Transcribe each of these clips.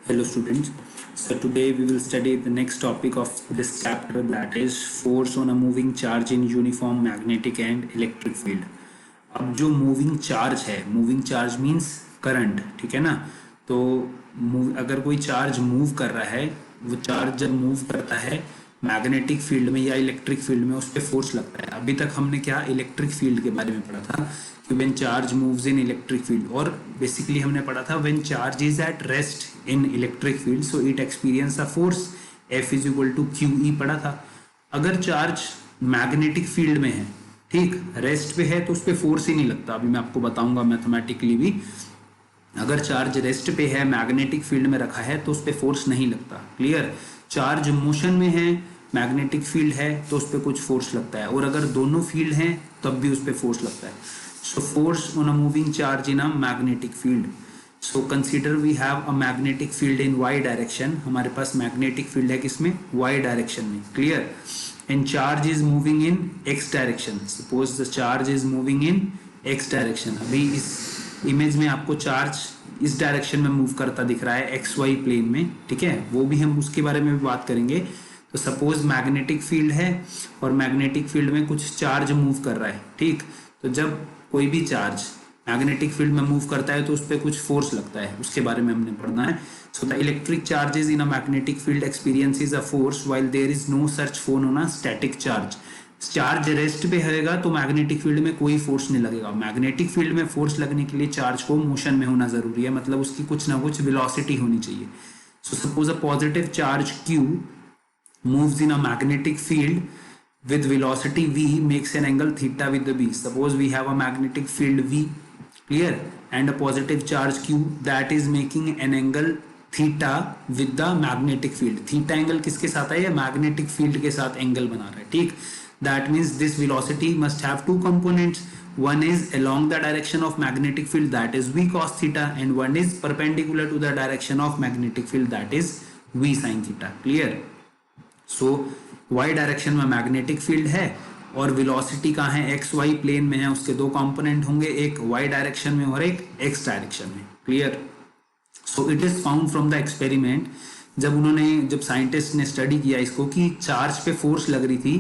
Hello students. So today we will study the next topic of this chapter, that is force on a moving charge in uniform magnetic and electric field. अब जो moving charge है, moving charge means current, ठीक है ना। तो अगर कोई charge move कर रहा है, वो चार्ज जब मूव करता है मैग्नेटिक फील्ड में या इलेक्ट्रिक फील्ड में, उस पर फोर्स लगता है। अभी तक हमने क्या इलेक्ट्रिक फील्ड के बारे में पढ़ा था कि when charge moves in electric field, और बेसिकली हमने पढ़ा था when charge is at rest in electric field so it experience a force F is equal to QE पढ़ा था। अगर चार्ज मैग्नेटिक फील्ड में है, ठीक, रेस्ट पे है, तो उस पर फोर्स ही नहीं लगता। अभी मैं आपको बताऊंगा मैथमेटिकली भी। अगर चार्ज रेस्ट पे है, मैग्नेटिक फील्ड में रखा है, तो उस पर फोर्स नहीं लगता। क्लियर। चार्ज मोशन में है, मैग्नेटिक फील्ड है, तो उस पर कुछ फोर्स लगता है, और अगर दोनों फील्ड हैं तब भी उस पर फोर्स लगता है। So force on a moving charge in a magnetic field. So consider we have a magnetic field in Y direction. हमारे पास मैग्नेटिक फील्ड है किसमें, वाई डायरेक्शन में। Clear. And charge is moving in X direction. Suppose the charge is moving in X direction. अभी इस image में आपको charge इस डायरेक्शन में मूव करता दिख रहा है, एक्स वाई प्लेन में, ठीक है। वो भी हम उसके बारे में भी बात करेंगे। तो सपोज मैग्नेटिक फील्ड है और मैग्नेटिक फील्ड में कुछ चार्ज मूव कर रहा है, ठीक। तो जब कोई भी चार्ज मैग्नेटिक फील्ड में मूव करता है तो उस पर कुछ फोर्स लगता है, उसके बारे में हमने पढ़ना है। So the electric charges in a magnetic field experiences a force while there is no such force on a static charge. Charge rest पे रहेगा तो मैग्नेटिक फील्ड में कोई फोर्स नहीं लगेगा। मैग्नेटिक फील्ड में फोर्स लगने के लिए चार्ज को मोशन में होना जरूरी है, मतलब उसकी कुछ ना कुछ वेलोसिटी होनी चाहिए। So suppose a positive charge Q moves in a magnetic field with velocity v makes an angle theta with the b. Suppose we have a magnetic field v, clear, and a positive charge Q that is making an angle theta with the magnetic field. Theta angle किसके साथ है, ये magnetic field के साथ angle बना रहा है, ठीक। That means this velocity must have two components. One is along the direction of magnetic field, that is v cos theta, and one is perpendicular to the direction of magnetic field, that is v sin theta. Clear. So y direction में magnetic field है और velocity कहाँ है, x Y plane में है। उसके दो component होंगे, एक y डायरेक्शन में और एक x डायरेक्शन में। Clear. So it is found from the experiment. जब साइंटिस्ट ने स्टडी किया इसको कि चार्ज पे फोर्स लग रही थी,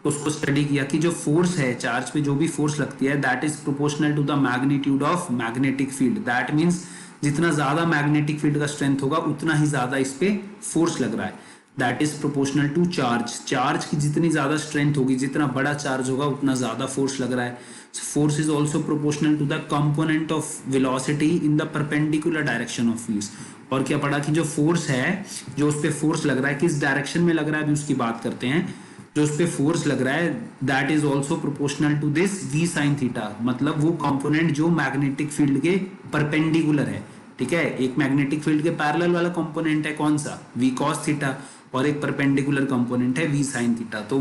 तो उसको स्टडी किया कि जो फोर्स है चार्ज पे, जो भी फोर्स लगती है, that is proportional to the magnitude of magnetic field. That means जितना ज्यादा मैग्नेटिक फील्ड का स्ट्रेंथ होगा उतना ही ज्यादा इस पे फोर्स लग रहा है। That is proportional to charge. Charge की जितनी ज्यादा स्ट्रेंथ होगी, जितना बड़ा चार्ज होगा, उतना ज्यादा फोर्स लग रहा है। Force is also proportional to the component of velocity in the perpendicular direction of wheels. और क्या पढ़ा कि जो फोर्स है, जो उस पर फोर्स लग रहा है, किस डायरेक्शन में लग रहा है अभी उसकी बात करते हैं। जो उस पर फोर्स लग रहा है that is also proportional to this v sin theta, मतलब वो कंपोनेंट जो मैग्नेटिक फील्ड के परपेंडिकुलर है, ठीक है। एक मैग्नेटिक फील्ड के पैरेलल वाला कंपोनेंट है कौन सा, v cos थीटा, और एक परपेंडिकुलर कंपोनेंट है v sin थीटा। तो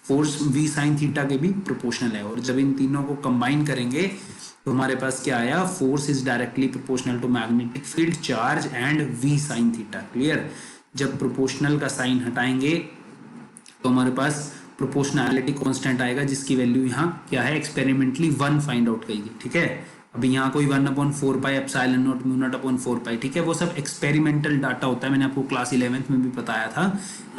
फोर्स v sin थीटा के भी प्रोपोर्शनल है, और जब इन तीनों को कंबाइन करेंगे तो हमारे पास क्या आया, force is directly proportional to magnetic field charge and v sin theta. Clear. जब प्रोपोर्शनल का साइन हटाएंगे तो हमारे पास प्रोपोर्शनैलिटी कांस्टेंट आएगा, जिसकी वैल्यू यहाँ क्या है, एक्सपेरिमेंटली 1 फाइंड आउट करेगी, ठीक है। अभी यहाँ कोई 1/4 pi epsilon not mu naught upon 4 पाई, ठीक है। वो सब एक्सपेरिमेंटल डाटा होता है, मैंने आपको क्लास 11th में भी बताया था।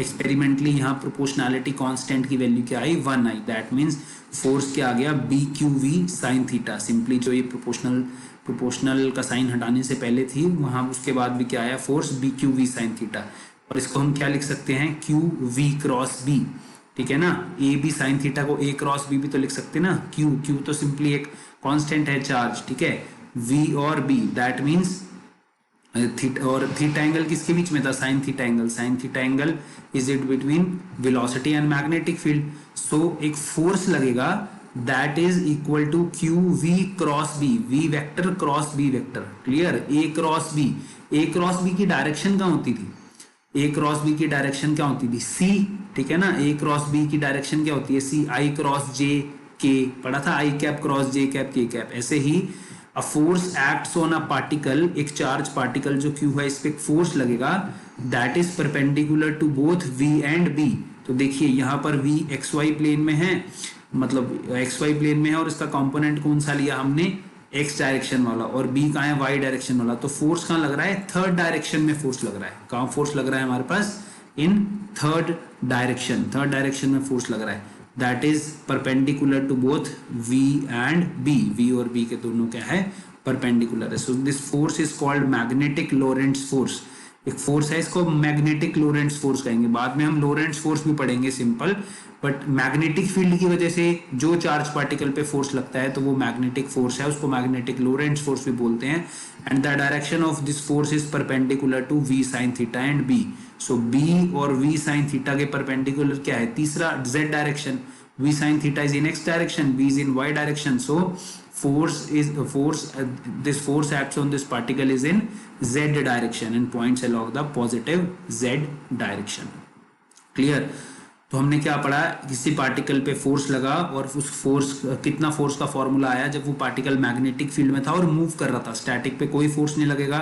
एक्सपेरिमेंटली यहाँ प्रोपोर्शनैलिटी कांस्टेंट की वैल्यू क्या आई, 1 आई। दैट मीन्स फोर्स क्या आ गया, BQV sin थीटा। सिंपली जो ये प्रोपोर्शनल का साइन हटाने से पहले थी, वहाँ उसके बाद भी क्या आया, फोर्स BQV sin थीटा। और इसको हम क्या लिख सकते हैं, QV क्रॉस B, ठीक है ना। AB sin थीटा को A क्रॉस B भी तो लिख सकते हैं ना। Q तो सिंपली एक कांस्टेंट है चार्ज, ठीक है। V और B दैट मीन्स थीटा, और थीटा एंगल किसके बीच में था, sine theta angle. Sine theta angle is it between velocity and magnetic field. So एक फोर्स लगेगा that is equal to QV cross B, V vector cross B vector. Clear. A cross B, A cross B की direction क्या होती थी, A cross B की direction क्या होती थी, C, ठीक है ना। A क्रॉस B की डायरेक्शन क्या होती है, C। I cross J K पढ़ा था, I cap cross J cap K cap. ऐसे ही a force acts on a particle, एक चार्ज पार्टिकल जो Q है, इस पे फोर्स लगेगा that is perpendicular to both V and B। तो देखिए यहाँ पर V XY प्लेन में है, मतलब XY प्लेन में है, और इसका कंपोनेंट कौन सा लिया हमने, एक्स डायरेक्शन वाला, और बी कहाँ है, वाई डायरेक्शन वाला। तो फोर्स कहाँ लग रहा है, थर्ड डायरेक्शन में फोर्स लग रहा है। कहाँ फोर्स लग रहा है हमारे पास, in third direction, third direction में फोर्स लग रहा है। That is perpendicular to both V and B, V और बी के दोनों क्या है, परपेंडिकुलर है। So this force is called magnetic Lorentz force. एक फोर्स है, इसको मैग्नेटिक लोरेंट्ज फोर्स कहेंगे। बाद में हम लोरेंट्ज फोर्स भी पढ़ेंगे सिंपल, बट मैग्नेटिक फील्ड की वजह से जो चार्ज पार्टिकल पे फोर्स लगता है तो वो मैग्नेटिक फोर्स है, उसको मैग्नेटिक लोरेंट्ज फोर्स भी बोलते हैं। And the direction of this force is perpendicular to V sine theta and B. So B और वी साइन थीटा के परपेंडिकुलर क्या है, तीसरा Z direction. v sin theta is in x direction, b is in y direction. So this force acts on this particle is in z direction and points along the positive z direction. Clear? तो हमने क्या पढ़ा, किसी particle पे force लगा और उस force, कितना फोर्स का फॉर्मूला आया जब वो पार्टिकल मैग्नेटिक फील्ड में था और मूव कर रहा था। स्टैटिक पे कोई फोर्स नहीं लगेगा,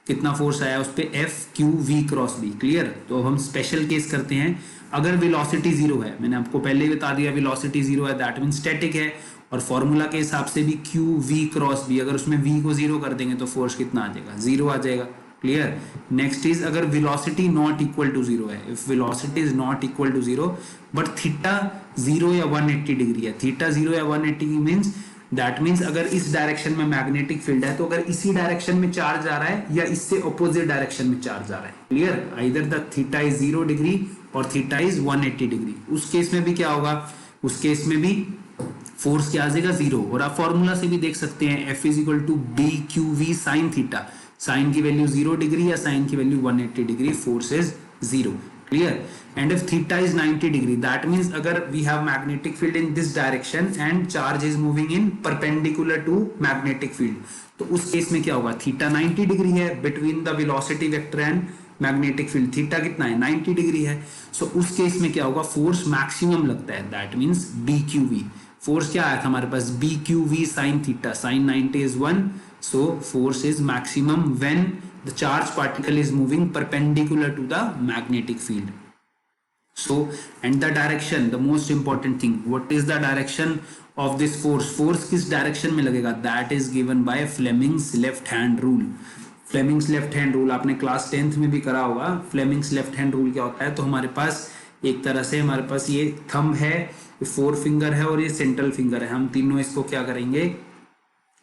कितना फोर्स आया उस पे, F Q V cross B. Clear? तो हम स्पेशल केस करते हैं, अगर वेलोसिटी जीरो है, मैंने आपको पहले ही बता दिया वेलोसिटी जीरो है, दैट मीन स्टैटिक है, और फॉर्मूला के हिसाब से भी क्यू वी क्रॉस बी, अगर उसमें वी को जीरो कर देंगे तो फोर्स कितना आ जाएगा, जीरो आ जाएगा। क्लियर? नेक्स्ट इज अगर velocity not equal to zero है, if velocity is not equal to zero but theta zero या 180 डिग्री है, थीटा जीरो या 180 मीन्स, दैट मीन्स अगर इस डायरेक्शन में मैग्नेटिक फील्ड है तो अगर इसी डायरेक्शन में चार्ज आ रहा है या इससे ऑपोजिट डायरेक्शन में चार्ज आ रहा है। Clear? Either the theta is 0 degree और थीटा इज 180 डिग्री। उस केस में भी क्या होगा, उस केस में भी फोर्स क्या आ जाएगा, जीरो। और आप फॉर्मूला से भी देख सकते हैं, F is equal to B Q V sine theta, sine की वैल्यू 0 डिग्री या साइन की value 180 degree, force is zero. Clear? And if theta is 90 degree, that means अगर we have magnetic field in this direction and charge is moving in perpendicular to magnetic field, तो उस case में क्या होगा, theta 90 degree है between the velocity vector and magnetic field, theta कितना है, 90 degree है। सो उस केस में क्या होगा, फोर्स मैक्सिमम लगता है, that means B Q V. Force क्या आया था हमारे पास, B Q V sine theta, sine 90 is 1, so force is maximum when the charged particle is moving perpendicular to the magnetic field. So and the direction, the most important thing, what is the direction of this force, force किस direction में लगेगा, that is given by Fleming's left hand rule. Fleming's left hand rule आपने class 10th में भी करा होगा। Fleming's left hand rule क्या होता है, तो हमारे पास एक तरह से हमारे पास ये थंब है, फोर फिंगर है और ये सेंट्रल फिंगर है, हम तीनों इसको क्या करेंगे,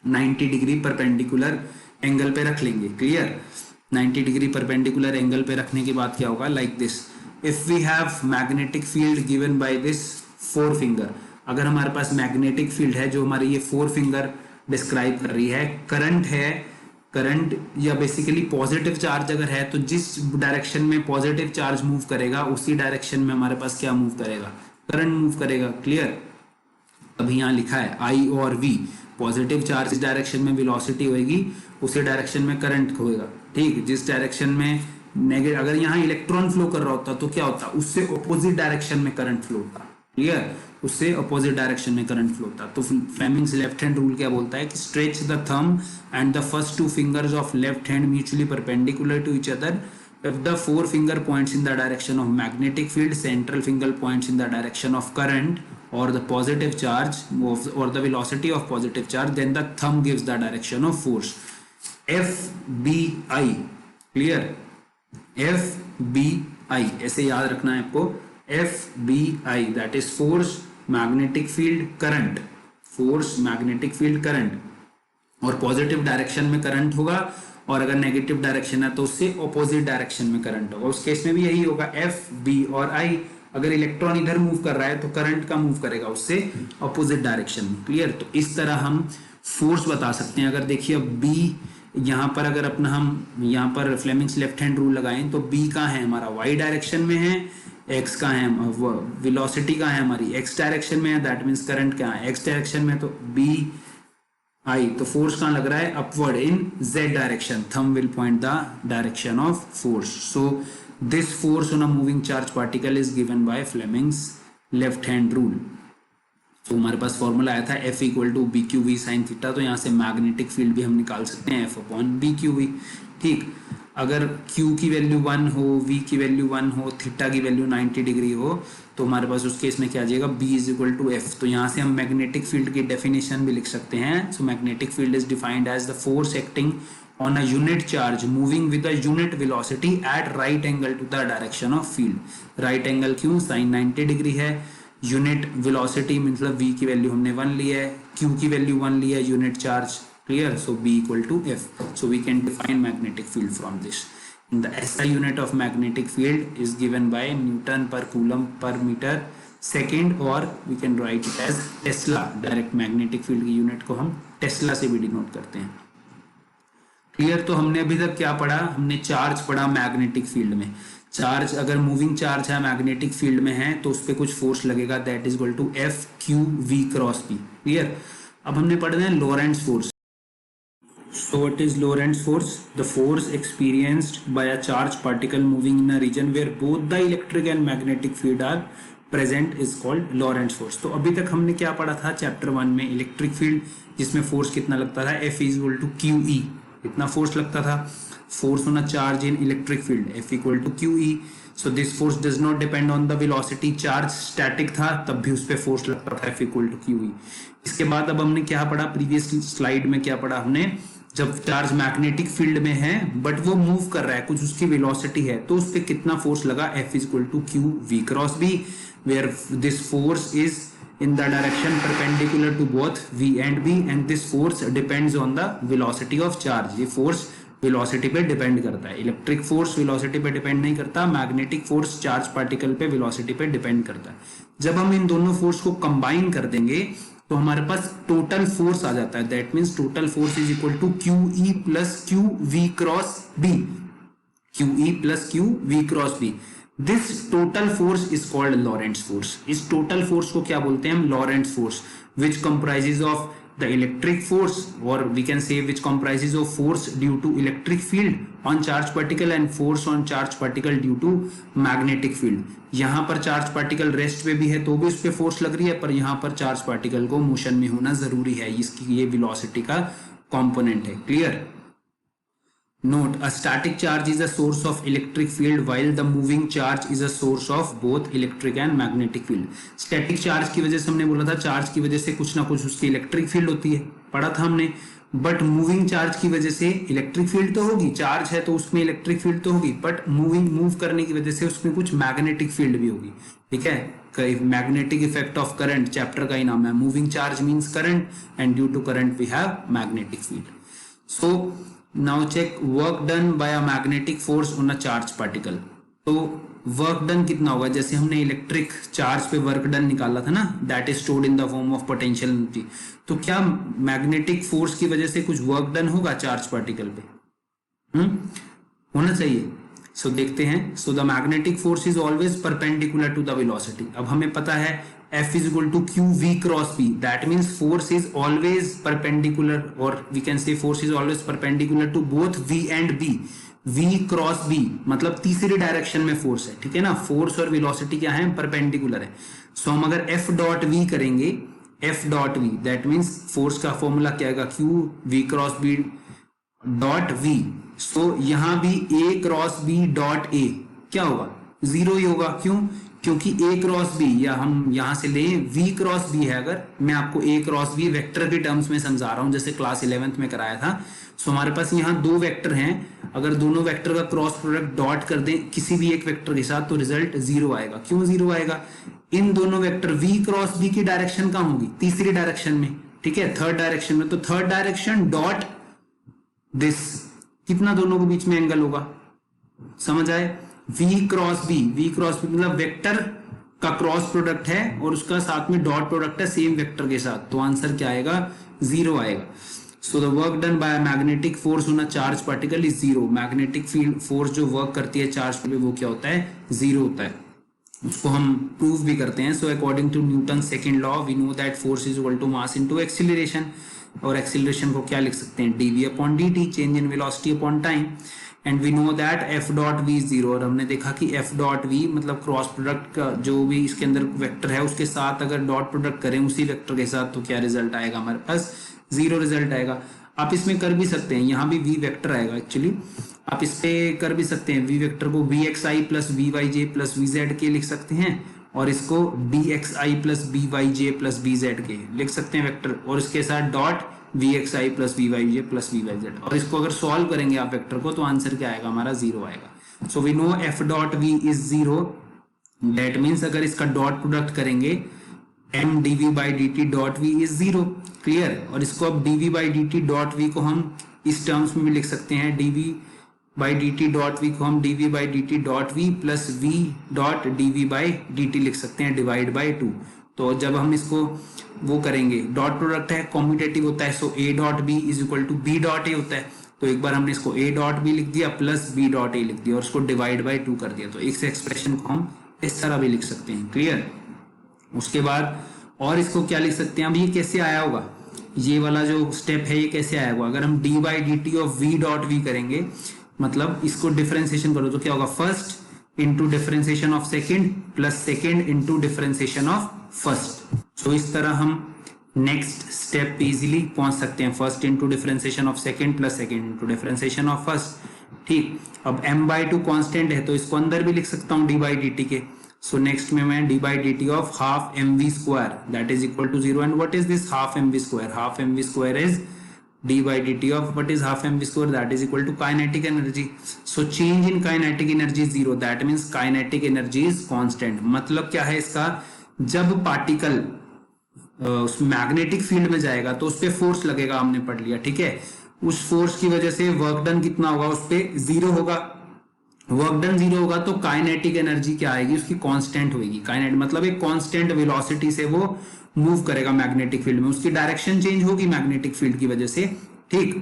90 डिग्री परपेंडिकुलर एंगल पे रख लेंगे। क्लियर? 90 डिग्री परपेंडिकुलर एंगल पे रखने के बाद क्या होगा, like this, if we have magnetic field given by this four finger, अगर हमारे पास मैग्नेटिक फील्ड है जो हमारी ये फोर फिंगर डिस्क्राइब कर रही है, करंट है, करंट या बेसिकली पॉजिटिव चार्ज अगर है, तो जिस डायरेक्शन में पॉजिटिव चार्ज मूव करेगा उसी डायरेक्शन में हमारे पास क्या मूव करेगा, करंट मूव करेगा। क्लियर? अभी यहाँ लिखा है आई और वी, पॉजिटिव चार्ज इस डायरेक्शन में वेलोसिटी होगी, उसी डायरेक्शन में करंट होएगा। ठीक, जिस डायरेक्शन में नेगेटिव, अगर यहाँ इलेक्ट्रॉन फ्लो कर रहा होता तो क्या होता, उससे ऑपोजिट डायरेक्शन में करंट फ्लो होता। क्लियर? उससे ऑपोजिट डायरेक्शन में करंट फ्लो होता। तो फ्लेमिंग्स लेफ्ट हैंड रूल क्या बोलता है कि stretch the thumb and the first two fingers of left hand mutually perpendicular to each other, if the forefinger points in the direction of magnetic field, central finger points in the direction of current or the positive charge or the velocity of positive charge, then the thumb gives the direction of force. FBI, clear? FBI ऐसे याद रखना है आपको, FBI that is force, magnetic field, current, force, magnetic field, current, और positive direction में current होगा और अगर नेगेटिव डायरेक्शन है तो उससे ऑपोजिट डायरेक्शन में करंट होगा। उस केस में भी यही होगा, एफ बी और आई, अगर इलेक्ट्रॉन इधर मूव कर रहा है तो करंट का मूव करेगा उससे ऑपोजिट डायरेक्शन में। क्लियर? तो इस तरह हम फोर्स बता सकते हैं। अगर देखिए अब बी यहाँ पर, अगर अपना हम यहाँ पर फ्लेमिंग्स लेफ्ट हैंड रूल लगाएं तो बी का है हमारा वाई डायरेक्शन में है, एक्स का है, वेलोसिटी का है हमारी एक्स डायरेक्शन में है, दैट मीन्स करंट क्या है, एक्स डायरेक्शन में, तो बी आई, तो फोर्स कहाँ लग रहा है, upward in Z direction, thumb will point the direction of force. So this force on a moving charge particle is given by Fleming's left hand rule. तो हमारे पास फॉर्मूला आया था F equal to B Q V sine theta, तो यहाँ से magnetic field भी हम निकाल सकते हैं F upon B Q V. ठीक, अगर Q की वैल्यू 1 हो, V की वैल्यू 1 हो, थीटा की वैल्यू 90 डिग्री हो, तो हमारे पास उस केस में क्या आ जाएगा, B is equal to F। तो यहाँ से हम मैग्नेटिक फील्ड की डेफिनेशन भी लिख सकते हैं। So magnetic field is defined as the force acting on a unit charge moving with a unit velocity at right angle to the direction of field। right angle क्यों, sin 90 degree है, unit velocity मतलब v की value हमने 1 ली है, q की value 1 ली है, unit charge, clear. So b equal to f, so we can define magnetic field from this। the SI unit of magnetic field is given by Newton per coulomb per meter second, or we can write it as Tesla। Direct magnetic field की unit को हम Tesla से भी denote करते हैं, clear. तो हमने अभी तक क्या पढ़ा, हमने चार्ज पढ़ा मैग्नेटिक फील्ड में। चार्ज अगर मूविंग चार्ज है, मैग्नेटिक फील्ड में है, तो उस पर कुछ फोर्स लगेगा, that is equal to F Q V cross P, clear. अब हमने पढ़ना है Lorentz force. So what is Lorentz force? The force experienced by a charged particle moving in a region where both the electric and magnetic field are present is called Lorentz force। तो अभी तक हमने क्या पढ़ा था chapter 1 में, electric field जिसमें force कितना लगता था, F is equal to Q E, इतना फोर्स लगता था। Force on a charge in electric field F equal to Q E. So this force does not depend on the velocity, charge static था तब भी उस पर फोर्स लगता था F equal to Q E. इसके बाद अब हमने क्या पढ़ा, प्रीवियस स्लाइड में क्या पढ़ा हमने, जब चार्ज मैग्नेटिक फील्ड में है बट वो मूव कर रहा है, कुछ उसकी वेलोसिटी है, तो उस पर कितना फोर्स लगा, F is equal to Q V cross B, where this force is in the direction perpendicular to both V and B and this force depends on the velocity of charge। ये force velocity पे depend करता है, electric force velocity पे depend नहीं करता, magnetic force charge particle पे velocity पे depend करता है। जब हम इन दोनों फोर्स को कंबाइन कर देंगे तो हमारे पास टोटल फोर्स आ जाता है, that means total force is equal to Q E plus Q V cross B, Q E plus Q V cross B. This total force is called Lorentz force. इस total force को क्या बोलते हैं हम, Lorentz force, which comprises of the electric force, और we can say which comprises of force due to electric field on charge particle and force on charge particle due to magnetic field. यहाँ पर charge particle rest पे भी है तो भी उस पर फोर्स लग रही है, पर यहाँ पर चार्ज पार्टिकल को मोशन में होना जरूरी है, इसकी ये वेलोसिटी का कॉम्पोनेंट है, clear. Note, a static charge is a source of electric field while the moving charge is a source of both electric and magnetic field। Static charge की वजह से हमने बोला था, चार्ज की वजह से कुछ ना कुछ उसकी इलेक्ट्रिक फील्ड होती है, पढ़ा था हमने, बट मूविंग चार्ज की वजह से इलेक्ट्रिक फील्ड तो होगी, चार्ज है तो उसमें इलेक्ट्रिक फील्ड तो होगी, बट मूव करने की वजह से उसमें कुछ मैग्नेटिक फील्ड भी होगी, ठीक है। Magnetic effect of current chapter का ही नाम है, moving charge means current and due to current we have magnetic field. So now check work done by a magnetic force on a charged particle। तो work done कितना होगा, जैसे हमने electric charge पे वर्क डन निकाला था ना, that is stored in the form of potential energy. तो क्या मैग्नेटिक फोर्स की वजह से कुछ वर्क डन होगा चार्ज पार्टिकल पे, होना चाहिए। सो देखते हैं। So the magnetic force is always perpendicular to the velocity. अब हमें पता है F is equal to Q V cross B, that means force is always perpendicular, or we can say force is always perpendicular to both V and B। V cross B मतलब तीसरी direction में force है, ठीक है ना, force और velocity क्या है, परपेंडिकुलर है। सो हम अगर F डॉट V करेंगे, F dot V that means force का फॉर्मूला क्या आएगा, Q V cross B dot V। सो यहां भी A cross B dot A क्या होगा, जीरो ही होगा, क्यों, क्योंकि A क्रॉस बी, या हम यहां से लें V क्रॉस बी है, अगर मैं आपको A क्रॉस बी वेक्टर के टर्म्स में समझा रहा हूं जैसे क्लास 11th में कराया था। सो हमारे पास यहाँ दो वेक्टर हैं, अगर दोनों वेक्टर का क्रॉस प्रोडक्ट डॉट कर दें किसी भी एक वेक्टर के साथ तो रिजल्ट जीरो आएगा। क्यों जीरो आएगा, इन दोनों वेक्टर V क्रॉस बी की डायरेक्शन कहाँ होगी, तीसरी डायरेक्शन में, ठीक है, थर्ड डायरेक्शन में। तो थर्ड डायरेक्शन डॉट दिस, कितना दोनों के बीच में एंगल होगा, समझ आए, V क्रॉस बी मतलब वेक्टर का क्रॉस प्रोडक्ट है और उसका साथ में डॉट प्रोडक्ट है सेम वेक्टर के साथ, तो आंसर क्या आएगा, जीरो आएगा। So the work done by magnetic force on a charge particle is zero. Magnetic field force जो वर्क करती है चार्ज पे वो क्या होता है, जीरो होता है। उसको हम प्रूव भी करते हैं। So according to Newton second law we know that force is equal to mass into acceleration, और एक्सीलरेशन को क्या लिख सकते हैं, dv upon dt, change in velocity upon time, and we know that f dot v is zero. और हमने देखा कि f डॉट v मतलब क्रॉस प्रोडक्ट का जो भी इसके अंदर वेक्टर है उसके साथ अगर डॉट प्रोडक्ट करें उसी वेक्टर के साथ तो क्या रिजल्ट आएगा, हमारे पास जीरो रिजल्ट आएगा। आप इसमें कर भी सकते हैं, यहाँ भी v वेक्टर आएगा एक्चुअली, आप इस पे कर भी सकते हैं, वी वेक्टर को V X I plus V Y J plus V Z के लिख सकते हैं, और इसको D X I plus B Y J plus B Z के लिख सकते हैं वेक्टर, और इसके साथ dot V X I plus V Y J plus V Y Z. और इसको अगर सॉल्व करेंगे आप वेक्टर को तो आंसर क्या आएगा हमारा, 0 आएगा। So we know F dot V is 0, that means अगर इसका डॉट प्रोडक्ट करेंगे M D V by D T dot V is 0, clear. और इसको अब D V by D T dot V को हम इस टर्म्स में भी लिख सकते हैं, D V by D T dot V को हम D V by D T dot V plus V dot D V by D T लिख सकते हैं डिवाइड बाई 2। तो जब हम इसको वो करेंगे, डॉट प्रोडक्ट है, कॉम्यूटेटिव होता है, so A dot B is equal to B dot A होता है। तो एक बार हमने इसको ए डॉट बी लिख दिया प्लस बी डॉट ए लिख दिया और उसको डिवाइड बाई 2 कर दिया, तो इस एक्सप्रेशन को हम इस तरह भी लिख सकते हैं, क्लियर। उसके बाद और इसको क्या लिख सकते हैं, अब ये कैसे आया होगा, ये वाला जो स्टेप है ये कैसे आया होगा, अगर हम D by D T of V dot V करेंगे, मतलब इसको डिफरेंशिएशन करो तो क्या होगा, first into differentiation of second plus second into differentiation of first. So इस तरह हम नेक्स्ट स्टेप पे इजीली पहुंच सकते हैं, first into differentiation of second plus second into differentiation of first, ठीक। अब m बाई 2 कॉन्स्टेंट है तो इसको अंदर भी लिख सकता हूँ d बाई डी टी के। सो नेक्स्ट में मैं d by D T of half M V square that is equal to 0, and what is this half M V square, half M V square is d by dt of what is half mv square, that is equal to kinetic energy. So change in kinetic energy is 0, that means kinetic energy is constant। मतलब क्या है इसका, जब particle उस magnetic field में जाएगा तो उस पे फोर्स लगेगा, हमने पढ़ लिया, ठीक है। उस फोर्स की वजह से वर्क डन कितना होगा, उस पे 0 होगा, वर्क डन 0 होगा तो काइनेटिक एनर्जी क्या आएगी, उसकी कांस्टेंट होगी। काइनेट मतलब एक कांस्टेंट वेलोसिटी से वो मूव करेगा मैग्नेटिक फील्ड में, उसकी डायरेक्शन चेंज होगी मैग्नेटिक फील्ड की वजह से, ठीक।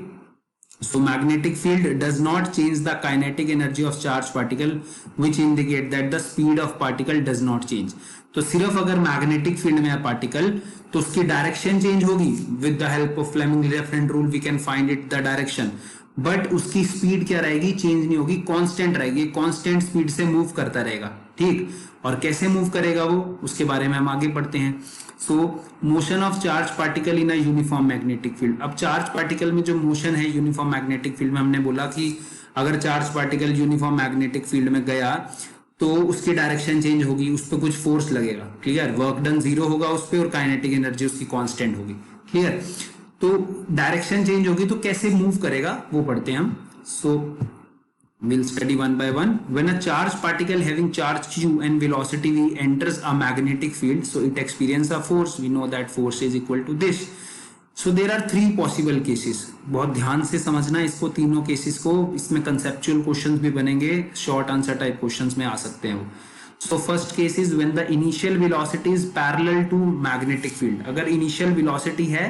So magnetic field does not change the kinetic energy of charge particle which indicate that the speed of particle does not change. तो सिर्फ अगर मैग्नेटिक फील्ड में है पार्टिकल तो उसकी डायरेक्शन चेंज होगी, with the help of Fleming reference rule we can find it the direction, but उसकी speed क्या रहेगी, चेंज नहीं होगी, कांस्टेंट रहेगी, कांस्टेंट स्पीड से मूव करता रहेगा, ठीक। और कैसे मूव करेगा वो, उसके बारे में हम आगे पढ़ते हैं। सो motion of charge particle in a uniform magnetic field. अब चार्ज पार्टिकल में जो मोशन है यूनिफॉर्म मैग्नेटिक फील्ड में, हमने बोला कि अगर charge particle uniform magnetic field में गया तो उसकी डायरेक्शन चेंज होगी, उस पर कुछ फोर्स लगेगा, क्लियर। वर्क डन 0 होगा उस पर और काइनेटिक एनर्जी उसकी कांस्टेंट होगी, क्लियर। तो डायरेक्शन चेंज होगी तो कैसे मूव करेगा वो पढ़ते हैं हम। सो we'll study one by one. When a charged particle having charge q and velocity v enters a magnetic field, so it experiences a force. We know that force is equal to this. So there are 3 possible cases. बहुत ध्यान से समझना इसको, तीनों cases को। इसमें conceptual questions भी बनेंगे, short answer type questions में आ सकते हैं वो। So first case is when the initial velocity is parallel to magnetic field. अगर initial velocity है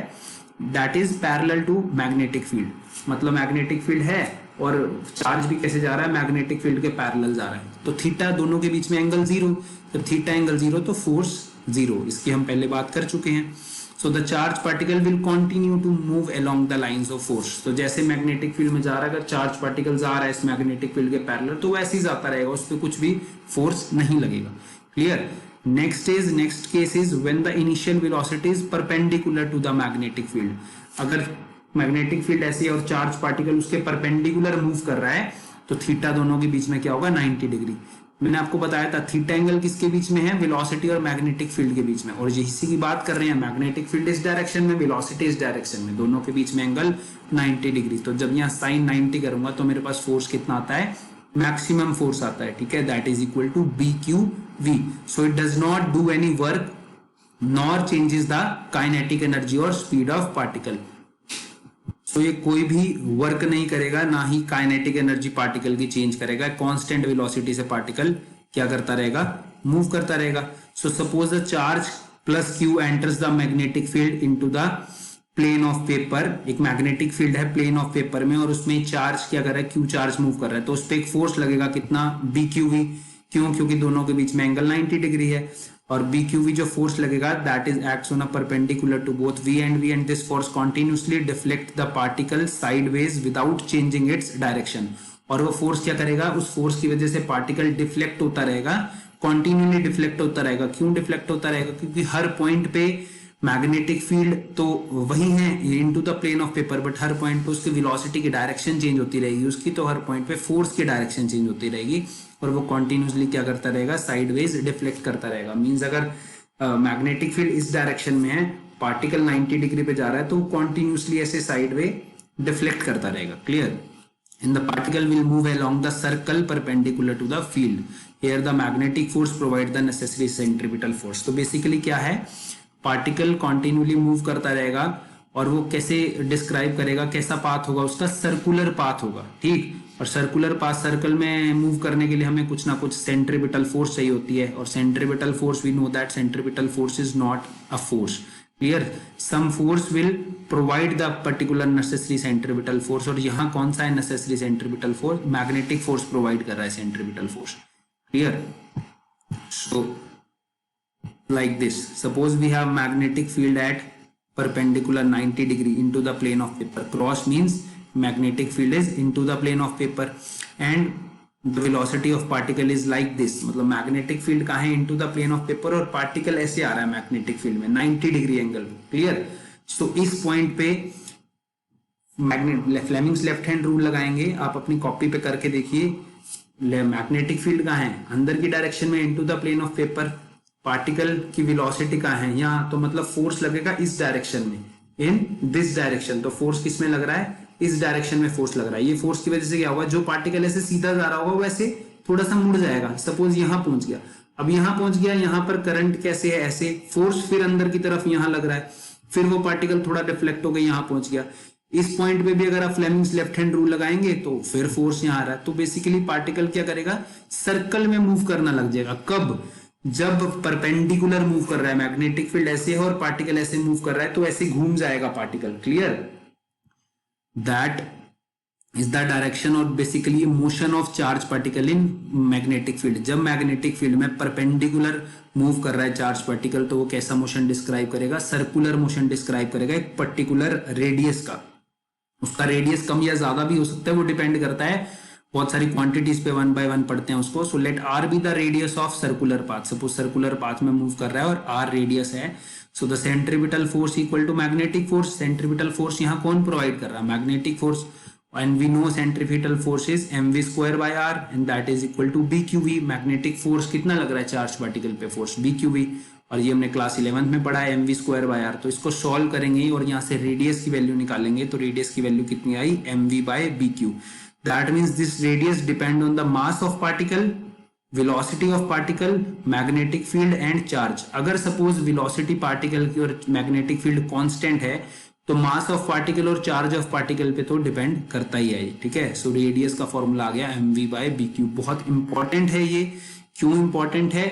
that is parallel to magnetic field, मतलब magnetic field है और चार्ज भी कैसे जा रहा है, मैग्नेटिक फील्ड के पैरेलल जा रहा है, तो थीटा दोनों के बीच में एंगल 0, जब थीटा एंगल 0 तो फोर्स 0, इसकी हम पहले बात कर चुके हैं। So the charge particle will continue to move along the lines of force. तो जैसे मैग्नेटिक फील्ड में जा रहा है, अगर चार्ज पार्टिकल जा रहा है इस मैग्नेटिक फील्ड के पैरेलल तो वैसे ही जाता रहेगा, उस पर कुछ भी फोर्स नहीं लगेगा, clear. Next case is when the initial velocity is perpendicular to the magnetic field. अगर मैग्नेटिक फील्ड ऐसी है और चार्ज पार्टिकल उसके परपेंडिकुलर मूव कर रहा है तो थीटा दोनों के बीच में क्या होगा, 90 डिग्री। मैंने आपको बताया था थीटा एंगल किसके बीच में है, वेलोसिटी और मैग्नेटिक फील्ड के बीच में, और इसी की बात कर रहे हैं, मैग्नेटिक फील्ड इस डायरेक्शन में, वेलोसिटी इस डायरेक्शन में, दोनों के बीच में एंगल 90 डिग्री। तो जब यहाँ साइन 90 करूंगा तो मेरे पास फोर्स कितना आता है, मैक्सिमम फोर्स आता है, ठीक है, that is equal to B Q V. So it does not do any work nor changes the kinetic energy और स्पीड ऑफ पार्टिकल। तो ये कोई भी वर्क नहीं करेगा, ना ही काइनेटिक एनर्जी पार्टिकल की चेंज करेगा, कांस्टेंट वेलोसिटी से पार्टिकल क्या करता रहेगा, मूव करता रहेगा। So suppose the charge plus Q enters the magnetic field into the plane of paper. एक मैग्नेटिक फील्ड है प्लेन ऑफ पेपर में और उसमें चार्ज क्या कर रहा है, क्यू चार्ज मूव कर रहा है, तो उस पर एक फोर्स लगेगा कितना, बी क्यू वी। क्यों, क्योंकि दोनों के बीच में एंगल 90 डिग्री है, और बी क्यू वी जो फोर्स लगेगा that is acts on a perpendicular to both V and this force continuously deflect the particle sideways without changing its direction. और वो फोर्स क्या करेगा, उस फोर्स की वजह से पार्टिकल डिफ्लेक्ट होता रहेगा, कंटिन्यूअसली डिफ्लेक्ट होता रहेगा। क्यों डिफ्लेक्ट होता रहेगा, क्योंकि हर पॉइंट पे मैग्नेटिक फील्ड तो वही है into the plane of paper, but हर पॉइंट पे उसकी वेलोसिटी की डायरेक्शन चेंज होती रहेगी उसकी, तो हर पॉइंट पे फोर्स की डायरेक्शन चेंज होती रहेगी और वो कॉन्टिन्यूसली क्या करता रहेगा, साइडवेज डिफ्लेक्ट करता रहेगा। मींस अगर मैग्नेटिक फील्ड इस डायरेक्शन में है, पार्टिकल 90 डिग्री पे जा रहा है, तो वो कॉन्टिन्यूसली ऐसे साइडवे डिफ्लेक्ट करता रहेगा। Clear? and the particle will move along the circle perpendicular to the field. Here the magnetic force provide the necessary centripetal force. तो बेसिकली क्या है, पार्टिकल कॉन्टिन्यूली मूव करता रहेगा और वो कैसे डिस्क्राइब करेगा, कैसा पाथ होगा उसका, सर्कुलर पाथ होगा। ठीक, और सर्कुलर पाथ, सर्कल में मूव करने के लिए हमें कुछ ना कुछ सेंट्रीपिटल फोर्स चाहिए होती है, और centripetal force we know that centripetal force is not a force. Clear? Some force will provide the particular necessary centripetal force, और यहाँ कौन सा है necessary centripetal force, magnetic force provide कर रहा है centripetal force. Clear? So like this, suppose we have magnetic field at perpendicular 90 degree into the plane of paper. Cross means magnetic field is into the plane of paper and the velocity of particle is like this. मतलब magnetic field कहाँ है, into the plane of paper, और particle ऐसे आ रहा है magnetic field में 90 degree angle. Clear? सो इस point पे फ्लेमिंग्स लेफ्ट हैंड रूल लगाएंगे, आप अपनी कॉपी पे करके देखिए। मैग्नेटिक फील्ड कहाँ है, अंदर की डायरेक्शन में into the plane of paper. Particle की वेलोसिटी कहाँ है, यहाँ, तो मतलब फोर्स लगेगा इस डायरेक्शन में, इन दिस डायरेक्शन। तो फोर्स किस में लग रहा है, इस डायरेक्शन में फोर्स लग रहा है। ये फोर्स की वजह से क्या होगा, जो पार्टिकल ऐसे सीधा जा रहा होगा वैसे थोड़ा सा मुड़ जाएगा। सपोज यहाँ पहुंच गया, अब यहाँ पहुंच गया, यहाँ पर करंट कैसे है, ऐसे फोर्स फिर अंदर की तरफ यहाँ लग रहा है, फिर वो पार्टिकल थोड़ा डिफ्लेक्ट हो गया, यहाँ पहुंच गया। इस पॉइंट पे भी अगर आप फ्लेमिंग्स लेफ्ट हैंड रूल लगाएंगे तो फिर फोर्स यहाँ आ रहा है। तो बेसिकली पार्टिकल क्या करेगा, सर्कल में मूव करना लग जाएगा। कब, जब परपेंडिकुलर मूव कर रहा है, मैग्नेटिक फील्ड ऐसे है और पार्टिकल ऐसे मूव कर रहा है, तो ऐसे घूम जाएगा particle. Clear? That is the direction और basically motion of charge particle in magnetic field. जब मैग्नेटिक फील्ड में परपेंडिकुलर मूव कर रहा है चार्ज पार्टिकल, तो वो कैसा मोशन डिस्क्राइब करेगा, सर्कुलर मोशन डिस्क्राइब करेगा एक पर्टिकुलर रेडियस का। उसका रेडियस कम या ज्यादा भी हो सकता है, वो डिपेंड करता है बहुत सारी क्वांटिटीज पे, 1 by 1 पढ़ते हैं उसको। So let R be the radius of circular path. Suppose circular path में मूव कर रहा है और आर रेडियस है, so the centripetal force equal to magnetic force. Centripetal force यहाँ कौन प्रोवाइड कर रहा है, magnetic force, and we know centripetal force is mv square by r and that is equal to bqv। Magnetic force कितना लग रहा है charge particle पे, फोर्स bqv, और ये हमने क्लास 11th में पढ़ा है mv square by r। तो इसको सॉल्व करेंगे और यहाँ से रेडियस की वैल्यू निकालेंगे, तो रेडियस की वैल्यू कितनी आई, mv by bq। That means this radius depend on the mass of particle, velocity of particle, magnetic field and charge. अगर सपोज वेलोसिटी पार्टिकल की और मैग्नेटिक फील्ड कांस्टेंट है, तो मास ऑफ पार्टिकल और charge of particle पे तो depend करता ही है। ठीक है, सो रेडियस का फॉर्मूला आ गया mv by bq। बहुत इंपॉर्टेंट है ये। क्यों इंपॉर्टेंट है,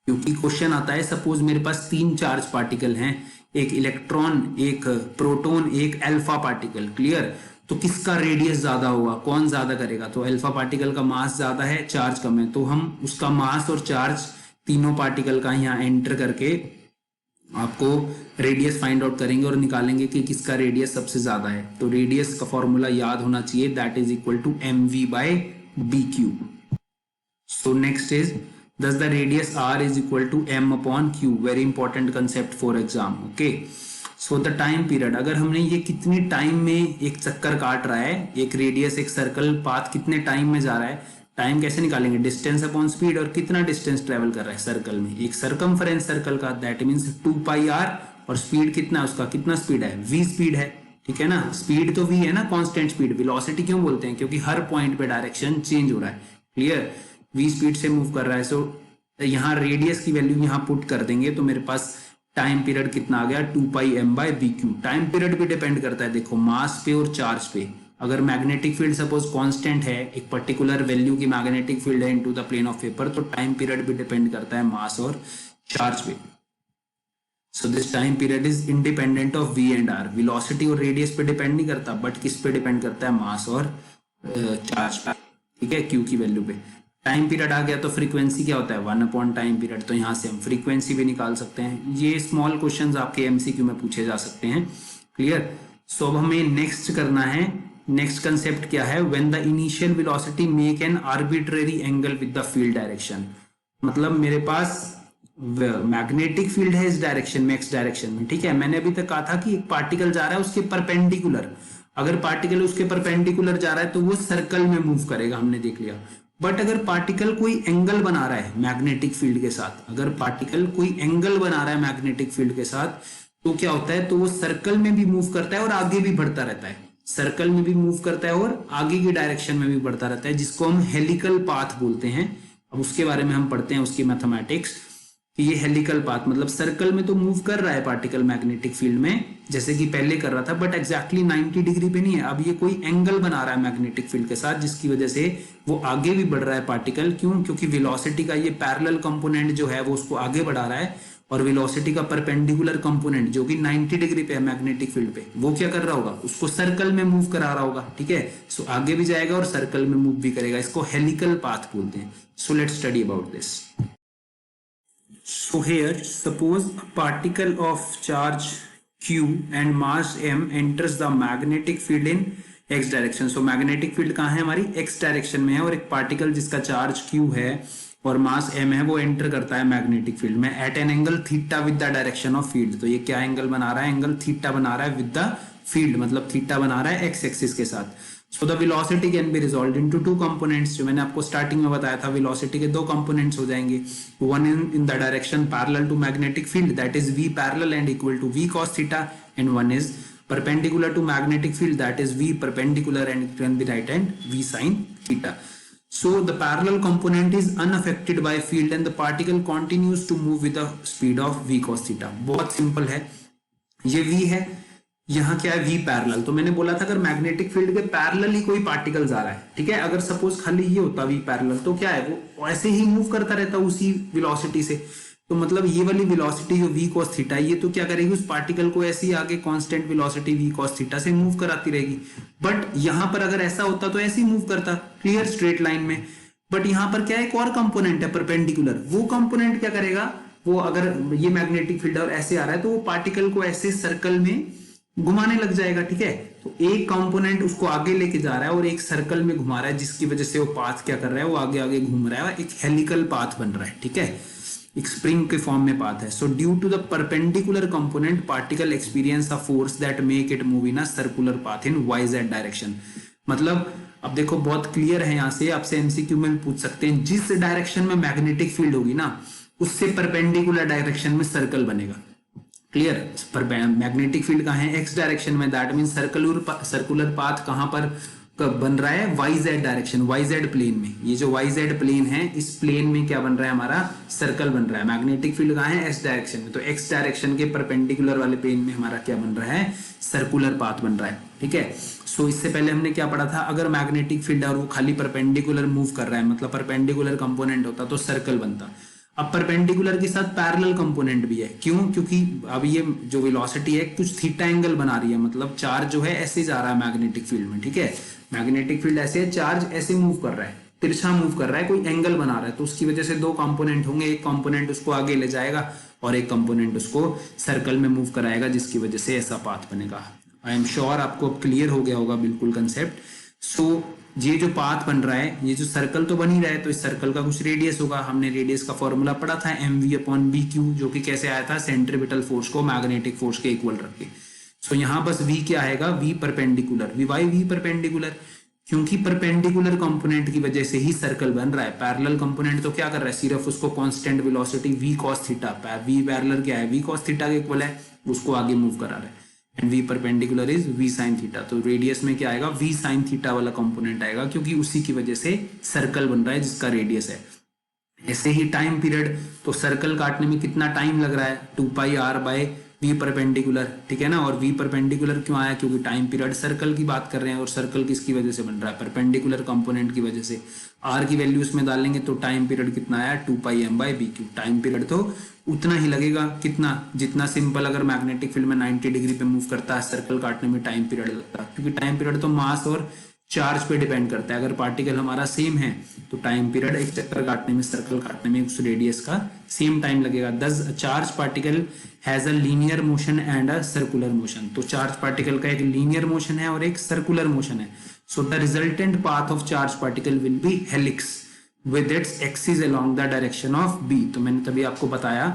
क्योंकि क्वेश्चन आता है सपोज मेरे पास 3 चार्ज पार्टिकल हैं, एक इलेक्ट्रॉन, एक प्रोटॉन, एक अल्फा पार्टिकल। क्लियर? तो किसका रेडियस ज्यादा होगा, कौन ज्यादा करेगा, तो अल्फा पार्टिकल का मास ज्यादा है, चार्ज कम है, तो हम उसका मास और चार्ज तीनों पार्टिकल का यहाँ एंटर करके आपको रेडियस फाइंड आउट करेंगे और निकालेंगे कि किसका रेडियस सबसे ज्यादा है। तो रेडियस का फॉर्मूला याद होना चाहिए, that is equal to mv by bq। So next is thus the radius r is equal to m upon q। very important concept for exam। okay, so the time period, अगर हमने ये कितनी time में एक चक्कर काट रहा है, एक रेडियस, एक सर्कल पाथ कितने टाइम में जा रहा है, टाइम कैसे निकालेंगे, डिस्टेंस अपॉन स्पीड, और कितना डिस्टेंस ट्रेवल कर रहा है सर्कल में, एक सरकमफेरेंस सर्कल का, दैट मींस 2 pi r, और स्पीड कितना है उसका, कितना स्पीड है, v स्पीड है। ठीक है ना, स्पीड तो v है ना, कांस्टेंट स्पीड। वेलोसिटी क्यों बोलते हैं, क्योंकि हर पॉइंट पे डायरेक्शन चेंज हो रहा है। क्लियर? v स्पीड से मूव कर रहा है। सो यहाँ रेडियस की वैल्यू यहाँ पुट कर देंगे, तो मेरे पास टाइम पीरियड कितना आ गया, 2 pi m by bq। Time period भी डिपेंड करता है, देखो, मास पे और चार्ज पे। अगर मैग्नेटिक फील्ड सपोज कांस्टेंट है, एक पर्टिकुलर वैल्यू की मैग्नेटिक फील्ड है into the plane of paper, तो टाइम पीरियड भी डिपेंड करता है मास और चार्ज पे। So this time period is independent of v and r। Velocity और रेडियस पे डिपेंड नहीं करता, बट किस पे डिपेंड करता है, मास और चार्ज पे। ठीक है, q की वैल्यू पे। टाइम पीरियड आ गया तो फ्रीक्वेंसी क्या होता है, 1 अपॉन टाइम पीरियड। तो यहाँ से हम फ्रीक्वेंसी भी निकाल सकते हैं। ये स्मॉल क्वेश्चंस आपके एमसीक्यू में पूछे जा सकते हैं। क्लियर? सो अब हमें नेक्स्ट करना है, नेक्स्ट कंसेप्ट क्या है, when the initial velocity make an arbitrary angle with the field direction. मतलब मेरे पास मैग्नेटिक फील्ड है इस डायरेक्शन में, एक्स डायरेक्शन में, ठीक है। मैंने अभी तक कहा था कि एक पार्टिकल जा रहा है उसके परपेंडिकुलर, अगर पार्टिकल उसके परपेंडिकुलर जा रहा है तो वो सर्कल में मूव करेगा, हमने देख लिया। बट अगर पार्टिकल कोई एंगल बना रहा है मैग्नेटिक फील्ड के साथ, अगर पार्टिकल कोई एंगल बना रहा है मैग्नेटिक फील्ड के साथ, तो क्या होता है, तो वो सर्कल में भी मूव करता है और आगे भी बढ़ता रहता है, सर्कल में भी मूव करता है और आगे की डायरेक्शन में भी बढ़ता रहता है, जिसको हम हेलिकल पाथ बोलते हैं। अब उसके बारे में हम पढ़ते हैं, उसकी मैथमेटिक्स, कि ये हेलिकल पाथ मतलब सर्कल में तो मूव कर रहा है पार्टिकल मैग्नेटिक फील्ड में जैसे कि पहले कर रहा था, बट एग्जैक्टली 90 डिग्री पे नहीं है। अब ये कोई एंगल बना रहा है मैग्नेटिक फील्ड के साथ, जिसकी वजह से वो आगे भी बढ़ रहा है पार्टिकल। क्यों? क्योंकि वेलोसिटी का ये पैरेलल कंपोनेंट जो है वो उसको आगे बढ़ा रहा है, और वेलोसिटी का परपेंडिकुलर कंपोनेंट जो कि 90 डिग्री पे है मैग्नेटिक फील्ड पे, वो क्या कर रहा होगा, उसको सर्कल में मूव करा रहा होगा, ठीक है। सो आगे भी जाएगा और सर्कल में मूव भी करेगा, इसको हेलिकल पाथ बोलते हैं। So let's study about this. So here, suppose a particle of charge q and mass m enters the magnetic field in x direction. So magnetic field कहाँ है हमारी, x डायरेक्शन में है, और एक पार्टिकल जिसका चार्ज q है और मास m है वो एंटर करता है मैग्नेटिक फील्ड में at an angle theta with the direction of field. तो ये क्या एंगल बना रहा है, एंगल थीटा बना रहा है विद द फील्ड, मतलब थीटा बना रहा है एक्स एक्सिस के साथ। So the velocity can be resolved into two components, जो मैंने आपको स्टार्टिंग में बताया था, वेलोसिटी के दो कंपोनेंट्स हो जाएंगे, one in the direction parallel to magnetic field that is v parallel and equal to v cos theta, and one is perpendicular to magnetic field that is v perpendicular and it can be right and v sin theta. So the parallel component is unaffected by field and the particle continues to move with the speed of v cos theta. बहुत simple है, ये v है, यहाँ क्या है v parallel. तो मैंने बोला था अगर मैग्नेटिक फील्ड के पैरेलल ही कोई पार्टिकल जा रहा है, ठीक है, अगर सपोज खाली ये होता v पैरेलल, तो क्या है वो ऐसे ही मूव करता रहता उसी वेलोसिटी से। तो मतलब ये वाली वेलोसिटी जो v cos थीटा, ये तो क्या करेगी, उस पार्टिकल को ऐसे ही आगे constant velocity v cos theta से मूव कराती रहेगी। बट यहाँ पर अगर ऐसा होता तो ऐसे ही मूव करता, क्लियर, स्ट्रेट लाइन में। बट यहाँ पर क्या है, एक और कंपोनेंट है परपेंडिकुलर, वो कंपोनेंट क्या करेगा, वो अगर ये मैग्नेटिक फील्ड और ऐसे आ रहा है तो वो पार्टिकल को ऐसे सर्कल में घुमाने लग जाएगा, ठीक है। तो एक कंपोनेंट उसको आगे लेके जा रहा है और एक सर्कल में घुमा रहा है, जिसकी वजह से वो पाथ क्या कर रहा है, वो आगे आगे घूम रहा है, एक हेलिकल पाथ बन रहा है, ठीक है, एक स्प्रिंग के फॉर्म में पाथ है। So due to the perpendicular component particle experience a force that make it move in a circular path in Y Z direction. मतलब अब देखो बहुत क्लियर है, यहाँ से आपसे एमसीक्यू में पूछ सकते हैं, जिस डायरेक्शन में मैग्नेटिक फील्ड होगी ना उससे परपेंडिकुलर डायरेक्शन में सर्कल बनेगा, क्लियर। पर मैग्नेटिक फील्ड कहाँ है, एक्स डायरेक्शन में, दैट मीन सर्कुलर पाथ कहाँ पर बन रहा है, Y Z direction, Y Z plane में। ये जो वाई जेड प्लेन है, इस प्लेन में क्या बन रहा है, हमारा सर्कल बन रहा है। मैग्नेटिक फील्ड कहाँ है, एक्स डायरेक्शन में, तो एक्स डायरेक्शन के परपेंडिकुलर वाले प्लेन में हमारा क्या बन रहा है, सर्कुलर पाथ बन रहा है, ठीक है। सो इससे पहले हमने क्या पढ़ा था, अगर मैग्नेटिक फील्ड और वो खाली परपेंडिकुलर मूव कर रहा है, मतलब परपेंडिकुलर कंपोनेंट होता तो सर्कल बनता। अब परपेंडिकुलर के साथ पैरेलल कंपोनेंट भी है, क्यों, क्योंकि अब ये जो वेलोसिटी है कुछ थीटा एंगल बना रही है, मतलब चार्ज जो है ऐसे जा रहा है मैग्नेटिक फील्ड में, ठीक है। मैग्नेटिक फील्ड ऐसे है, चार्ज ऐसे मूव कर रहा है, तिरछा मूव कर रहा है, कोई एंगल बना रहा है, तो उसकी वजह से दो कंपोनेंट होंगे, एक कंपोनेंट उसको आगे ले जाएगा और एक कंपोनेंट उसको सर्कल में मूव कराएगा, जिसकी वजह से ऐसा पाथ बनेगा। आई एम श्योर आपको अब क्लियर हो गया होगा बिल्कुल कंसेप्ट। सो ये जो पाथ बन रहा है, ये जो सर्कल तो बन ही रहा है, तो इस सर्कल का कुछ रेडियस होगा। हमने रेडियस का फॉर्मूला पढ़ा था mv/bq, जो कि कैसे आया था, सेंट्रीपिटल फोर्स को मैग्नेटिक फोर्स के इक्वल रख के। सो यहाँ बस v क्या आएगा, v परपेंडिकुलर, v परपेंडिकुलर, क्योंकि परपेंडिकुलर कंपोनेंट की वजह से ही सर्कल बन रहा है। पैरेलल कंपोनेंट तो क्या कर रहा है, सिर्फ उसको constant velocity v cos theta, v parallel क्या है, v cos थीटा के इक्वल है, उसको आगे मूव करा रहा है, and v perpendicular is v sin theta. तो रेडियस में क्या आएगा, v sin थीटा वाला कंपोनेंट आएगा, क्योंकि उसी की वजह से सर्कल बन रहा है जिसका रेडियस है। ऐसे ही टाइम पीरियड, तो सर्कल काटने में कितना टाइम लग रहा है, 2πr/v परपेंडिकुलर, ठीक है ना। और v परपेंडिकुलर क्यों आया, क्योंकि टाइम पीरियड सर्कल की बात कर रहे हैं, और सर्कल किसकी वजह से बन रहा है, परपेंडिकुलर कंपोनेंट की वजह से। r की वैल्यू इसमें डालेंगे तो टाइम पीरियड कितना आया, 2πm/bq। टाइम पीरियड तो उतना ही लगेगा, कितना, जितना सिंपल अगर मैग्नेटिक फील्ड में 90 डिग्री पे मूव करता है, सर्कल काटने में टाइम पीरियड लगता है, क्योंकि टाइम पीरियड तो मास और चार्ज पे डिपेंड करता है। अगर पार्टिकल हमारा सेम है तो टाइम पीरियड एक चक्कर काटने में, सर्कल काटने में उस रेडियस का सेम टाइम लगेगा। दस charge particle has a linear motion and a circular motion. तो चार्ज पार्टिकल का एक लीनियर मोशन है और एक सर्कुलर मोशन है। So the resultant path of charge particle will be helix. With its axis along the direction of B. तो मैंने तभी आपको बताया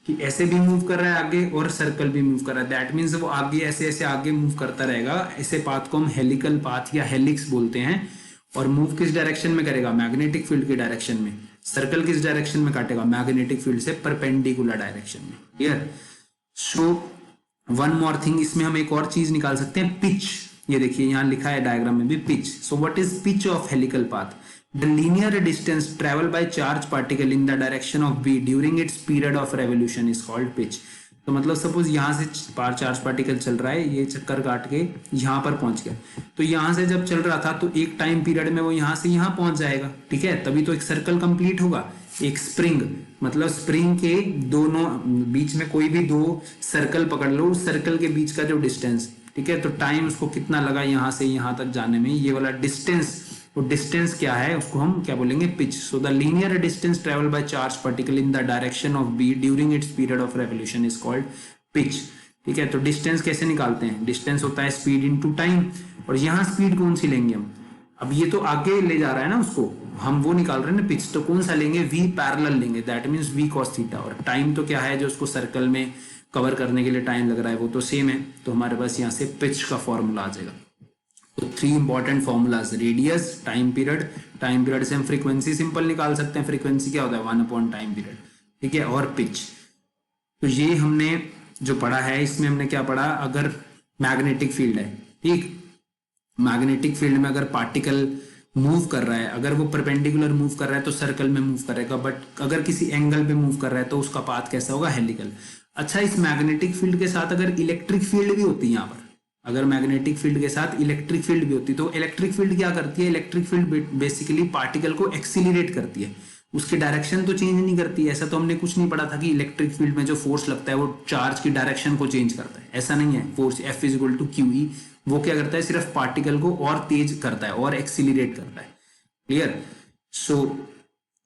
कि ऐसे भी मूव कर रहा है आगे और सर्कल भी मूव कर रहा है, दैट मीन्स वो आगे ऐसे ऐसे आगे मूव करता रहेगा। ऐसे पाथ को हम हेलिकल पाथ या हेलिक्स बोलते हैं। और मूव किस डायरेक्शन में करेगा? मैग्नेटिक फील्ड की डायरेक्शन में। सर्कल किस डायरेक्शन में काटेगा? मैग्नेटिक फील्ड से परपेंडिकुलर डायरेक्शन में। Clear? So one more thing, इसमें हम एक और चीज निकाल सकते हैं, पिच। ये देखिए यहाँ लिखा है डायग्राम में भी pitch. So what is pitch of helical path? The linear distance traveled by charge particle in the direction of b during its period of revolution is called pitch। तो मतलब सपोज यहाँ से चार्ज पार्टिकल चल रहा है, ये चक्कर काट के यहाँ पर पहुंच गया, तो यहाँ से जब चल रहा था तो एक टाइम पीरियड में वो यहाँ से यहाँ पहुंच जाएगा, ठीक है, तभी तो एक सर्कल कंप्लीट होगा। एक स्प्रिंग, मतलब स्प्रिंग के दोनों बीच में कोई भी दो सर्कल पकड़ लो, उस सर्कल के बीच का जो डिस्टेंस, ठीक है, तो टाइम उसको कितना लगा यहाँ से यहाँ तक जाने में, ये वाला डिस्टेंस, वो डिस्टेंस क्या है उसको हम क्या बोलेंगे? Pitch. So the linear distance travel by charge particle in the direction of B during its period of revolution is called pitch. ठीक है, तो डिस्टेंस कैसे निकालते हैं? डिस्टेंस होता है स्पीड इनटू टाइम, और यहाँ स्पीड कौन सी लेंगे हम? अब ये तो आगे ले जा रहा है ना उसको, हम वो निकाल रहे हैं ना पिच, तो कौन सा लेंगे? v पैरेलल लेंगे, that means v cos theta. और टाइम तो क्या है जो उसको सर्कल में कवर करने के लिए टाइम लग रहा है, वो तो सेम है, तो हमारे पास यहाँ से पिच का फॉर्मूला आ जाएगा। तो 3 important formulas, radius, time period से हम फ्रीक्वेंसी सिंपल निकाल सकते हैं, फ्रीक्वेंसी क्या होता है? 1 अपॉन टाइम पीरियड, ठीक है, और पिच। तो ये हमने जो पढ़ा है, इसमें हमने क्या पढ़ा? अगर मैग्नेटिक फील्ड है, ठीक, मैग्नेटिक फील्ड में अगर पार्टिकल मूव कर रहा है, अगर वो परपेंडिकुलर मूव कर रहा है तो सर्कल में मूव करेगा, बट अगर किसी एंगल पे मूव कर रहा है तो उसका पाथ कैसा होगा? हेलिकल। अच्छा, इस मैग्नेटिक फील्ड के साथ अगर इलेक्ट्रिक फील्ड भी होती है यहाँ पर, अगर मैग्नेटिक फील्ड के साथ इलेक्ट्रिक फील्ड भी होती, तो इलेक्ट्रिक फील्ड क्या करती है? इलेक्ट्रिक फील्ड बेसिकली पार्टिकल को एक्सीलरेट करती है, उसकी डायरेक्शन तो चेंज नहीं करती है। ऐसा तो हमने कुछ नहीं पढ़ा था कि इलेक्ट्रिक फील्ड में जो फोर्स लगता है वो चार्ज की डायरेक्शन को चेंज करता है, ऐसा नहीं है। Force F is equal to QE, वो क्या करता है? सिर्फ पार्टिकल को और तेज करता है और एक्सीलरेट करता है। क्लियर? सो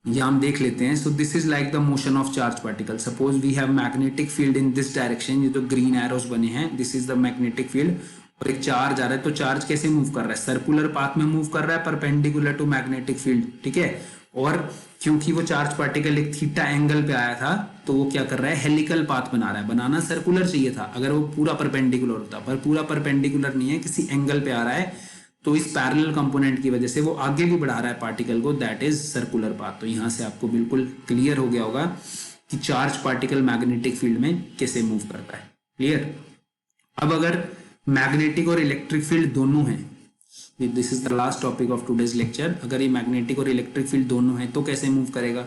ये हम देख लेते हैं। So this is like the motion of charge particle. Suppose we have magnetic field in this direction, ये जो ग्रीन एरोस बने हैं, this is the magnetic field, और एक चार्ज आ रहा है, तो चार्ज कैसे मूव कर रहा है? सर्कुलर पाथ में मूव कर रहा है, परपेंडिकुलर टू मैग्नेटिक फील्ड, ठीक है। और क्योंकि वो चार्ज पार्टिकल एक थीटा एंगल पे आया था, तो वो क्या कर रहा है? हेलिकल पाथ बना रहा है। बनाना सर्कुलर चाहिए था अगर वो पूरा परपेंडिकुलर होता, पर पूरा परपेंडिकुलर नहीं है, किसी एंगल पे आ रहा है, तो इस पैरेलल कंपोनेंट की वजह से वो आगे भी बढ़ा रहा है पार्टिकल को, दैट इज सर्कुलर पाथ। तो यहाँ से आपको बिल्कुल क्लियर हो गया होगा कि चार्ज पार्टिकल मैग्नेटिक फील्ड में कैसे मूव करता है। क्लियर? अब अगर मैग्नेटिक और इलेक्ट्रिक फील्ड दोनों हैं, this is the last topic of today's lecture, अगर ये मैग्नेटिक और इलेक्ट्रिक फील्ड दोनों हैं तो कैसे मूव करेगा?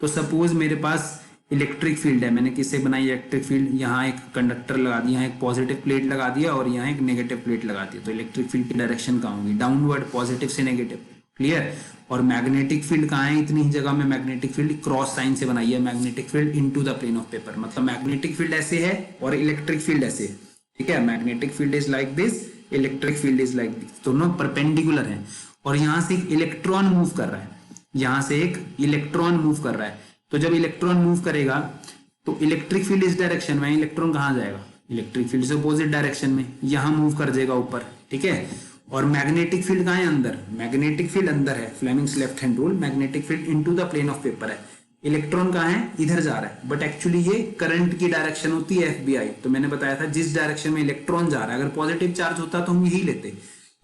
तो सपोज मेरे पास इलेक्ट्रिक फील्ड है, मैंने किससे बनाई इलेक्ट्रिक फील्ड? यहाँ एक कंडक्टर लगा दिया, यहाँ एक पॉजिटिव प्लेट लगा दिया और यहाँ एक नेगेटिव प्लेट लगा दिया, तो इलेक्ट्रिक फील्ड की डायरेक्शन कहाँ होगी? डाउनवर्ड, पॉजिटिव से नेगेटिव। क्लियर? और मैग्नेटिक फील्ड कहाँ है? इतनी ही जगह में मैग्नेटिक फील्ड क्रॉस साइन से बनाई है, magnetic field into the plane of paper. मतलब मैग्नेटिक फील्ड ऐसे है और इलेक्ट्रिक फील्ड ऐसे है, ठीक है। Magnetic field is like this, electric field is like this, दोनों परपेंडिकुलर हैं। और यहाँ से एक इलेक्ट्रॉन मूव कर रहा है, यहाँ से एक इलेक्ट्रॉन मूव कर रहा है, तो जब इलेक्ट्रॉन मूव करेगा तो इलेक्ट्रिक फील्ड इस डायरेक्शन में, इलेक्ट्रॉन कहाँ जाएगा? इलेक्ट्रिक फील्ड से अपोजिट डायरेक्शन में, यहाँ मूव कर जाएगा ऊपर, ठीक है। और मैग्नेटिक फील्ड कहाँ है? अंदर। मैग्नेटिक फील्ड अंदर है, Fleming's left hand rule, magnetic field into the plane of paper है। इलेक्ट्रॉन कहाँ है? इधर जा रहा है, बट एक्चुअली ये करंट की डायरेक्शन होती है FBI। तो मैंने बताया था जिस डायरेक्शन में इलेक्ट्रॉन जा रहा है, अगर पॉजिटिव चार्ज होता तो हम यही लेते,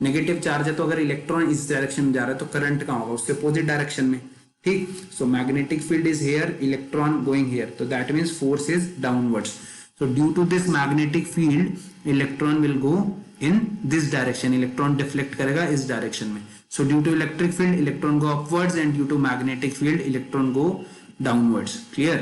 नेगेटिव चार्ज है तो अगर इलेक्ट्रॉन इस डायरेक्शन में जा रहा है तो करंट कहाँ होगा? उसके अपोजिट डायरेक्शन में, ठीक। So magnetic field is here, electron going here, तो that means force is downwards. So due to this magnetic field electron will go in this direction, electron deflect करेगा इस डायरेक्शन में। So due to electric field electron go upwards and due to magnetic field electron go downwards. Clear?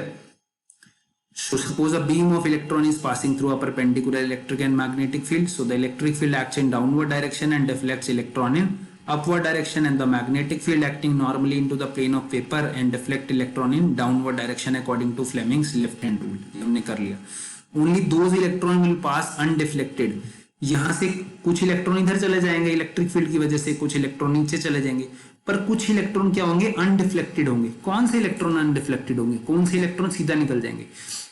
So suppose a beam of electron is passing through a perpendicular electric and magnetic field. So the electric field acts in downward direction and deflects electron in upward direction, and the magnetic field acting normally into the plane of paper and deflect electron in downward direction according to Fleming's left hand rule. हमने कर लिया। Only those electron will pass undeflected. यहाँ से कुछ electron इधर चले जाएंगे electric field की वजह से, कुछ इलेक्ट्रॉन नीचे चले जाएंगे, पर कुछ इलेक्ट्रॉन क्या होंगे? अनडिफ्लेक्टेड होंगे। कौन से इलेक्ट्रॉन अनडिफ्लेक्टेड होंगे? कौन से इलेक्ट्रॉन सीधा निकल जाएंगे?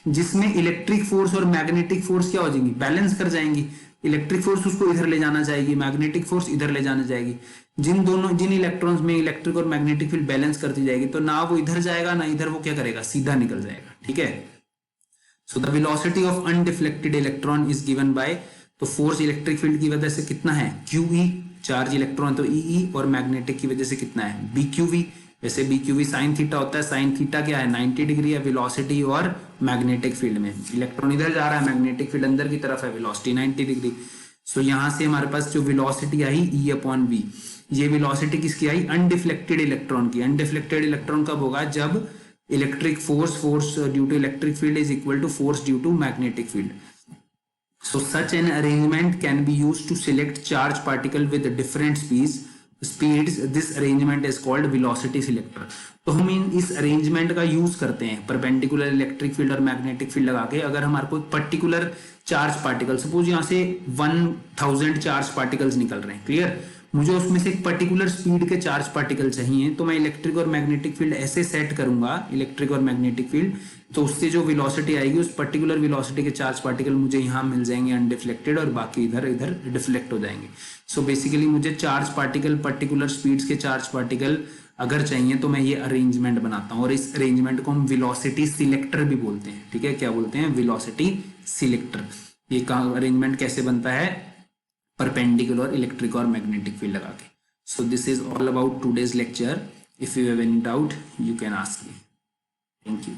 जिसमें इलेक्ट्रिक फोर्स और मैग्नेटिक फोर्स क्या हो जाएंगी? बैलेंस कर जाएंगी। इलेक्ट्रिक फोर्स उसको इधर ले जाना चाहेगी, मैग्नेटिक फोर्स इधर ले जाना जाएगी। जिन इलेक्ट्रॉन्स में इलेक्ट्रिक और मैग्नेटिक फील्ड बैलेंस करती जाएगी, तो ना वो इधर जाएगा ना इधर, वो क्या करेगा, सीधा निकल जाएगा। ठीक है, so the velocity of undeflected electron is given bye, तो फोर्स इलेक्ट्रिक फील्ड की वजह से कितना है, QE, चार्ज इलेक्ट्रॉन तो EE, और मैग्नेटिक की वजह से कितना है, BQV। वैसे BQV साइन थीटा होता है, साइन थीटा क्या है, 90 डिग्री है वेलोसिटी और मैग्नेटिक फील्ड में। इलेक्ट्रॉन इधर जा रहा है, मैग्नेटिक फील्ड अंदर की तरफ है, वेलोसिटी 90 डिग्री। सो यहां से हमारे पास जो वेलोसिटी आई E/V, ये वेलोसिटी किसकी आई, अनडिफ्लेक्टेड इलेक्ट्रॉन की। अनडिफ्लेक्टेड इलेक्ट्रॉन कब होगा, जब electric force due to electric field is equal to force due to magnetic field. So such an arrangement can be used to select charge particle with different speeds. This arrangement is called velocity selector. तो हम इस arrangement का use करते हैं perpendicular electric field और magnetic field लगा के। अगर हमारे को पर्टिकुलर चार्ज पार्टिकल, सपोज यहाँ से 1000 चार्ज पार्टिकल्स निकल रहे हैं, क्लियर, मुझे उसमें से एक पर्टिकुलर स्पीड के चार्ज पार्टिकल चाहिए, तो मैं इलेक्ट्रिक और मैग्नेटिक फील्ड ऐसे सेट करूंगा, इलेक्ट्रिक और मैग्नेटिक फील्ड, तो उससे जो वेलोसिटी आएगी उस पर्टिकुलर वेलोसिटी के चार्ज पार्टिकल मुझे यहाँ मिल जाएंगे अनडिफ्लेक्टेड, और बाकी इधर इधर डिफ्लेक्ट हो जाएंगे। सो बेसिकली मुझे चार्ज पार्टिकल, पर्टिकुलर स्पीड्स के चार्ज पार्टिकल अगर चाहिए तो मैं ये अरेंजमेंट बनाता हूँ, और इस अरेंजमेंट को हम वेलोसिटी सिलेक्टर भी बोलते हैं। ठीक है, क्या बोलते हैं, वेलोसिटी सिलेक्टर। ये अरेंजमेंट कैसे बनता है, परपेंडिकुलर इलेक्ट्रिक और मैग्नेटिक फील्ड लगा के। सो this is all about today's lecture. If you have any doubt you can ask me. Thank you.